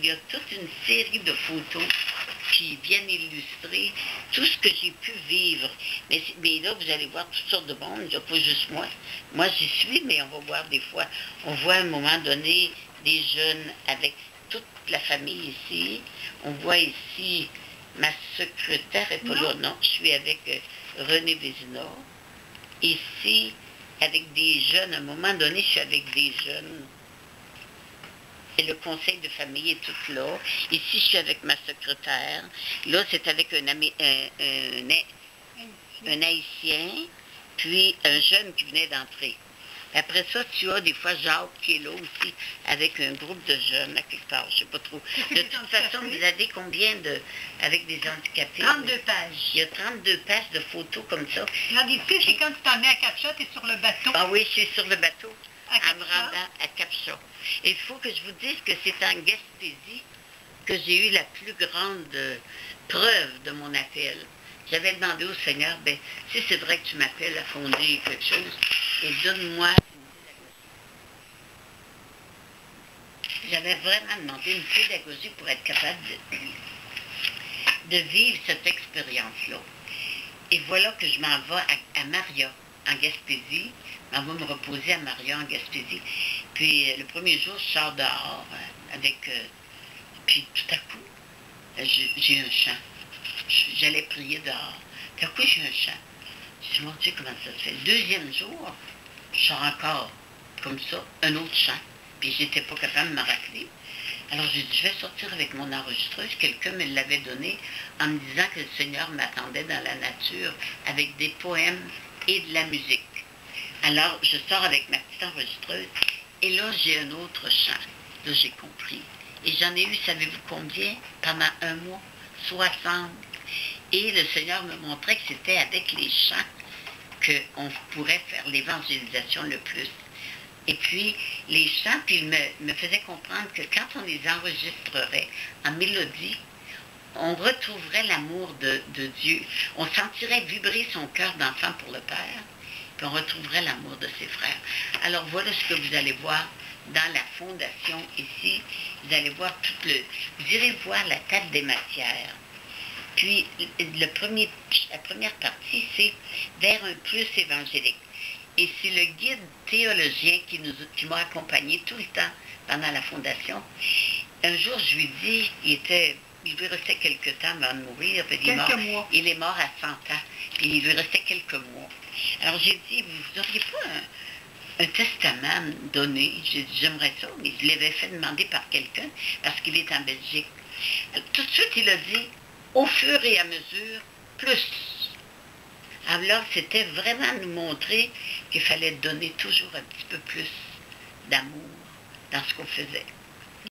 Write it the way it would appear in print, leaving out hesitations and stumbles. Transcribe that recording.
il y a toute une série de photos qui viennent illustrer tout ce que j'ai pu vivre. Mais là, vous allez voir toutes sortes de monde, il n'y a pas juste moi. Moi, j'y suis, mais on va voir des fois, on voit à un moment donné des jeunes avec toute la famille ici. On voit ici ma secrétaire est pas là, non, je suis avec René Vézina. Ici, avec des jeunes, à un moment donné, je suis avec des jeunes. Et le conseil de famille est tout là. Ici, je suis avec ma secrétaire. Là, c'est avec un Haïtien, puis un jeune qui venait d'entrer. Après ça, tu as des fois Jacques qui est là aussi, avec un groupe de jeunes, à quelque part, je ne sais pas trop. De toute façon, vous avez combien avec des handicapés? 32 pages. Il y a 32 pages de photos comme ça. Regarde ici, c'est quand tu t'en es à Capcha, tu es sur le bateau. Ah oui, je suis sur le bateau, à en me rendant à Capcha. Et il faut que je vous dise que c'est en Gaspésie que j'ai eu la plus grande preuve de mon appel. J'avais demandé au Seigneur, si c'est vrai que tu m'appelles à fonder quelque chose, et donne-moi. J'avais vraiment demandé une pédagogie pour être capable de vivre cette expérience-là. Et voilà que je m'en vais à Maria, en Gaspésie. Je m'en vais me reposer à Maria, en Gaspésie. Puis le premier jour, je sors dehors puis tout à coup, j'ai un chant. J'allais prier dehors. Tout à coup, j'ai un chant. Je dis, mon Dieu, comment ça se fait? Le deuxième jour, je sors encore, comme ça, un autre chant. Puis j'étais pas capable de me rappeler. Alors j'ai dit, je vais sortir avec mon enregistreuse. Quelqu'un me l'avait donné en me disant que le Seigneur m'attendait dans la nature avec des poèmes et de la musique. Alors je sors avec ma petite enregistreuse et là j'ai un autre chant. Là j'ai compris. Et j'en ai eu, savez-vous combien? Pendant un mois, 60. Et le Seigneur me montrait que c'était avec les chants qu'on pourrait faire l'évangélisation le plus. Et puis, les chants, puis il me faisait comprendre que quand on les enregistrerait en mélodie, on retrouverait l'amour de Dieu. On sentirait vibrer son cœur d'enfant pour le Père, puis on retrouverait l'amour de ses frères. Alors, voilà ce que vous allez voir dans la fondation ici. Vous allez voir vous irez voir la table des matières. Puis, la première partie, c'est vers un plus évangélique. Et c'est le guide théologien qui m'a accompagné tout le temps pendant la fondation. Un jour, je lui dis, il lui restait quelques temps avant de mourir. Il est mort à 100 ans. Puis il lui restait quelques mois. Alors j'ai dit, vous n'auriez pas un testament à me donner? J'ai dit, j'aimerais ça, mais je l'avais fait demander par quelqu'un parce qu'il est en Belgique. Alors, tout de suite, il a dit, au fur et à mesure, plus. Alors, c'était vraiment nous montrer qu'il fallait donner toujours un petit peu plus d'amour dans ce qu'on faisait.